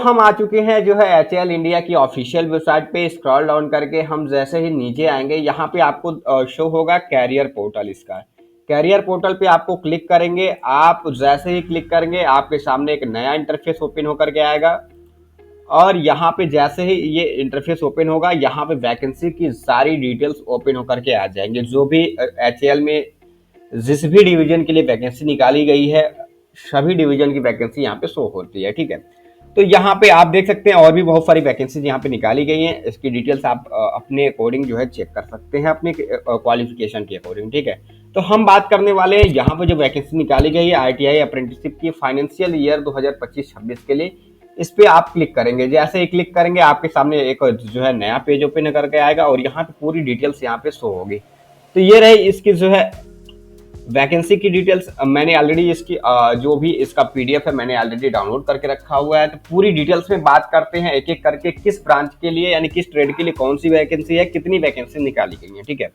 हम आ चुके हैं जो है एचएएल इंडिया की ऑफिशियल वेबसाइट पे। स्क्रॉल डाउन करके हम जैसे ही नीचे आएंगे, यहाँ पे आपको शो होगा कैरियर पोर्टल। इसका कैरियर पोर्टल पे आपको क्लिक करेंगे। आप जैसे ही क्लिक करेंगे आपके सामने एक नया इंटरफेस ओपन होकर के आएगा, और यहाँ पे जैसे ही ये इंटरफेस ओपन होगा, यहाँ पे वैकेंसी की सारी डिटेल्स ओपन होकर के आ जाएंगे। जो भी एचएएल में जिस भी डिवीजन के लिए वैकेंसी निकाली गई है, सभी डिवीजन की वैकेंसी यहाँ पे शो होती है। ठीक है, तो यहाँ पे आप देख सकते हैं और भी बहुत सारी वैकेंसीज यहाँ पे निकाली गई हैं। इसकी डिटेल्स आप अपने अकॉर्डिंग जो है चेक कर सकते हैं, अपने क्वालिफिकेशन के अकॉर्डिंग। ठीक है, तो हम बात करने वाले हैं यहाँ पे जो वैकेंसी निकाली गई है आईटीआई अप्रेंटिसशिप की फाइनेंशियल ईयर 2025-26 के लिए। इस पे आप क्लिक करेंगे। जैसे ही क्लिक करेंगे आपके सामने एक जो है नया पेज ओपन करके आएगा, और यहाँ पे पूरी डिटेल्स यहाँ पे शो होगी। तो ये रही इसकी जो है वैकेंसी की डिटेल्स। मैंने ऑलरेडी इसकी जो भी इसका पीडीएफ है मैंने ऑलरेडी डाउनलोड करके रखा हुआ है। तो पूरी डिटेल्स में बात करते हैं एक एक करके, किस ब्रांच के लिए यानी किस ट्रेड के लिए कौन सी वैकेंसी है, कितनी वैकेंसी निकाली गई है। ठीक है,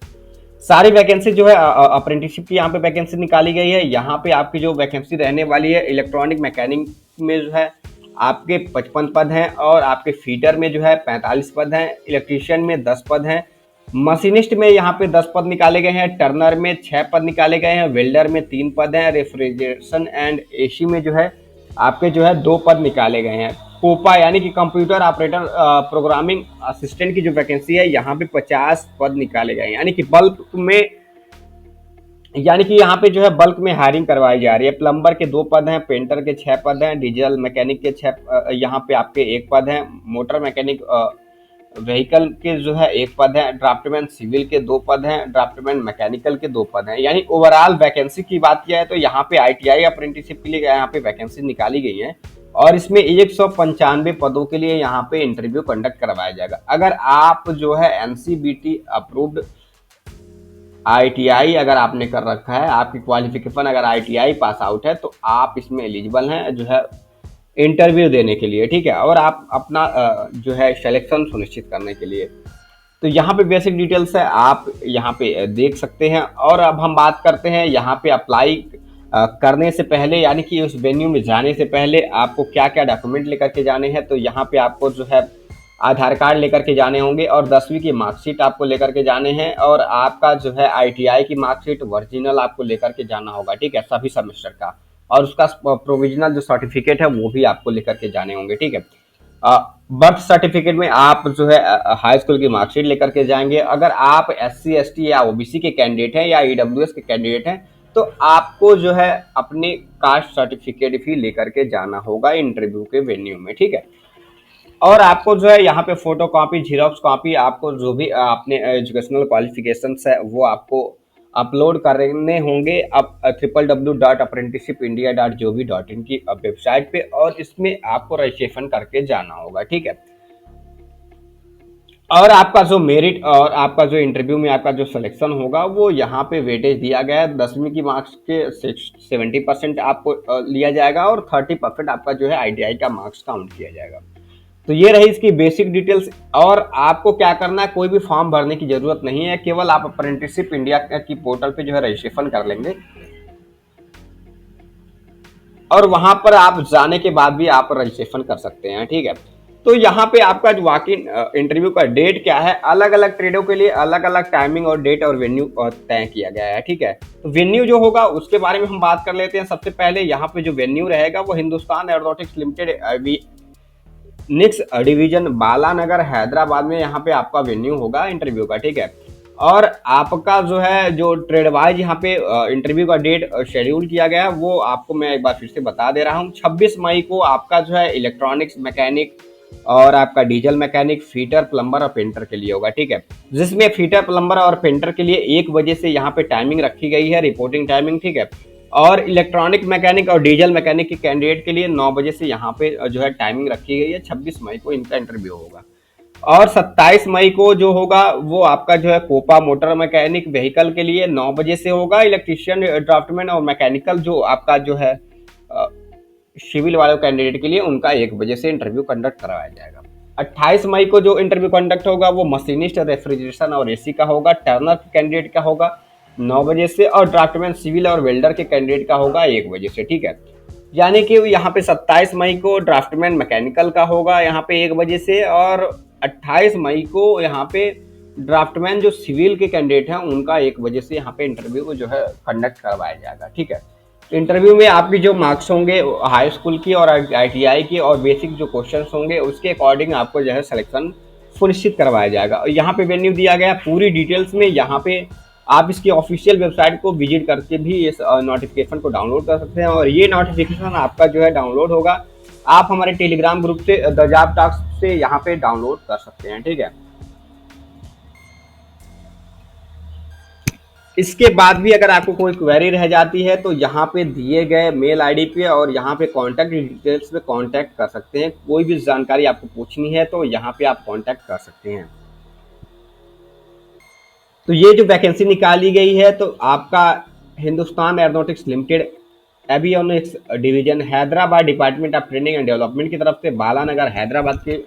सारी वैकेंसी जो है अप्रेंटिसशिप की यहाँ पे वैकेंसी निकाली गई है। यहाँ पे आपकी जो वैकेंसी रहने वाली है, इलेक्ट्रॉनिक मैकेनिक में जो है आपके 55 पद हैं, और आपके फीटर में जो है 45 पद हैं, इलेक्ट्रीशियन में 10 पद हैं, मशीनिस्ट में यहाँ पे 10 पद निकाले गए हैं, टर्नर में 6 पद निकाले गए हैं, वेल्डर में 3 पद हैं, रेफ्रिजरेशन एंड एसी में जो है आपके जो है 2 पद निकाले गए हैं। कोपा यानी कि कंप्यूटर ऑपरेटर प्रोग्रामिंग असिस्टेंट की जो वैकेंसी है यहाँ पे 50 पद निकाले गए हैं, यानी कि बल्क में, यानी कि यहाँ पे जो है बल्क में हायरिंग करवाई जा रही है। प्लम्बर के 2 पद हैं, पेंटर के 6 पद हैं, डीजल मैकेनिक के 6 यहाँ पे आपके 1 पद हैं, मोटर मैकेनिक व्हीकल के जो है 1 पद है, ड्राफ्टमैन सिविल के 2 पद हैं, ड्राफ्टमैन मैकेनिकल के 2 पद हैं। यानी ओवरऑल वैकेंसी की बात किया है तो यहाँ पे आईटीआई अप्रेंटिसशिप के लिए यहाँ पे वैकेंसी निकाली गई है, और इसमें 195 पदों के लिए यहाँ पे इंटरव्यू कंडक्ट करवाया जाएगा। अगर आप जो है एनसीबीटी अप्रूव्ड आईटीआई अगर आपने कर रखा है, आपकी क्वालिफिकेशन अगर आईटीआई पास आउट है, तो आप इसमें एलिजिबल हैं जो है इंटरव्यू देने के लिए। ठीक है, और आप अपना जो है सिलेक्शन सुनिश्चित करने के लिए। तो यहाँ पे बेसिक डिटेल्स है, आप यहाँ पे देख सकते हैं। और अब हम बात करते हैं यहाँ पे अप्लाई करने से पहले, यानी कि उस वेन्यू में जाने से पहले आपको क्या क्या डॉक्यूमेंट लेकर के जाने हैं। तो यहाँ पे आपको जो है आधार कार्ड लेकर के जाने होंगे, और 10वीं की मार्कशीट आपको लेकर के जाने हैं, और आपका जो है आईटीआई की मार्कशीट ओरिजिनल आपको लेकर के जाना होगा। ठीक है, सभी सेमेस्टर का, और उसका प्रोविजनल जो सर्टिफिकेट है वो भी आपको लेकर के जाने होंगे। ठीक है, बर्थ सर्टिफिकेट में आप जो है हाई स्कूल की मार्कशीट लेकर के जाएंगे। अगर आप SC ST या ओबीसी के कैंडिडेट हैं या ईडब्ल्यूएस के कैंडिडेट हैं, तो आपको जो है अपनी कास्ट सर्टिफिकेट भी लेकर के जाना होगा इंटरव्यू के वेन्यू में। ठीक है, और आपको जो है यहाँ पे फोटो कॉपी, जीरोक्स कॉपी, आपको जो भी अपने एजुकेशनल क्वालिफिकेशंस है वो आपको अपलोड करने होंगे अब www.apprenticeshipindia.gov.in की वेबसाइट पे, और इसमें आपको रजिस्ट्रेशन करके जाना होगा। ठीक है, और आपका जो मेरिट और आपका जो इंटरव्यू में आपका जो सिलेक्शन होगा वो यहाँ पे वेटेज दिया गया है। 10वीं की मार्क्स के 70% आपको लिया जाएगा, और 30% आपका जो है आईटीआई का मार्क्स काउंट किया जाएगा। तो ये रही इसकी बेसिक डिटेल्स। और आपको क्या करना है, कोई भी फॉर्म भरने की जरूरत नहीं है, केवल आप अप्रेंटिसशिप इंडिया की पोर्टल पे जो है रजिस्ट्रेशन कर लेंगे, और वहां पर आप जाने के बाद भी आप रजिस्ट्रेशन कर सकते हैं। ठीक है, तो यहाँ पे आपका जो वॉक इन इंटरव्यू का डेट क्या है, अलग अलग ट्रेडों के लिए अलग अलग टाइमिंग और डेट और वेन्यू तय किया गया है। ठीक है, तो वेन्यू जो होगा उसके बारे में हम बात कर लेते हैं। सबसे पहले यहाँ पे जो वेन्यू रहेगा वो हिंदुस्तान एरोनॉटिक्स लिमिटेड निक्स डिवीजन बालानगर हैदराबाद में यहाँ पे आपका वेन्यू होगा इंटरव्यू का। ठीक है, और आपका जो है जो ट्रेड वाइज यहाँ पे इंटरव्यू का डेट शेड्यूल किया गया है वो आपको मैं एक बार फिर से बता दे रहा हूँ। 26 मई को आपका जो है इलेक्ट्रॉनिक्स मैकेनिक और आपका डीजल मैकेनिक, फीटर, प्लम्बर और पेंटर के लिए होगा। ठीक है, जिसमें फीटर, प्लम्बर और पेंटर के लिए 1 बजे से यहाँ पे टाइमिंग रखी गई है, रिपोर्टिंग टाइमिंग। ठीक है, और इलेक्ट्रॉनिक मैकेनिक और डीजल मैकेनिक के कैंडिडेट के लिए 9 बजे से यहाँ पे जो है टाइमिंग रखी गई है। 26 मई को इनका इंटरव्यू होगा, और 27 मई को जो होगा वो आपका जो है कोपा मोटर मैकेनिक व्हीकल के लिए 9 बजे से होगा। इलेक्ट्रीशियन, ड्राफ्टमैन और मैकेनिकल जो आपका जो है सिविल वाले कैंडिडेट के लिए उनका 1 बजे से इंटरव्यू कंडक्ट करवाया जाएगा। 28 मई को जो इंटरव्यू कंडक्ट होगा वो मशीनिस्ट, रेफ्रिजरेशन और एसी का होगा। टर्नर कैंडिडेट का होगा 9 बजे से, और ड्राफ्टमैन सिविल और वेल्डर के कैंडिडेट का होगा 1 बजे से। ठीक है, यानी कि यहाँ पे 27 मई को ड्राफ्टमैन मैकेनिकल का होगा यहाँ पे 1 बजे से, और 28 मई को यहाँ पे ड्राफ्टमैन जो सिविल के कैंडिडेट हैं उनका 1 बजे से यहाँ पे इंटरव्यू जो है कंडक्ट करवाया जाएगा। ठीक है, इंटरव्यू में आपकी जो मार्क्स होंगे हाई स्कूल की और ITI की और बेसिक जो क्वेश्चंस होंगे उसके अकॉर्डिंग आपको जो है सिलेक्शन सुनिश्चित करवाया जाएगा। और यहाँ पे वेन्यू दिया गया पूरी डिटेल्स में, यहाँ पे आप इसकी ऑफिशियल वेबसाइट को विजिट करके भी इस नोटिफिकेशन को डाउनलोड कर सकते हैं। और ये नोटिफिकेशन आपका जो है डाउनलोड होगा, आप हमारे टेलीग्राम ग्रुप से द जॉब टास्क से यहाँ पे डाउनलोड कर सकते हैं। ठीक है, इसके बाद भी अगर आपको कोई क्वेरी रह जाती है तो यहाँ पे दिए गए मेल आईडी पे और यहाँ पे कॉन्टैक्ट डिटेल्स पे कॉन्टैक्ट कर सकते हैं। कोई भी जानकारी आपको पूछनी है तो यहाँ पे आप कॉन्टैक्ट कर सकते हैं। तो ये जो वैकेंसी निकाली गई है तो आपका Hindustan aeronautics limited avionics division Hyderabad department of training and development की तरफ से बालानगर हैदराबाद के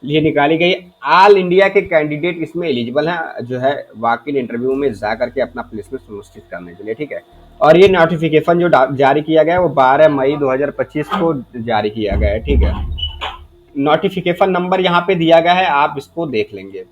लिए निकाली गई। ऑल इंडिया के कैंडिडेट इसमें एलिजिबल हैं, जो है वाकिन इंटरव्यू में जा करके अपना प्लेसमेंट सुनिश्चित करने के लिए। ठीक है, और ये नोटिफिकेशन जो जारी किया गया है वो 12 मई 2025 को जारी किया गया है। ठीक है, नोटिफिकेशन नंबर यहाँ पे दिया गया है, आप इसको देख लेंगे।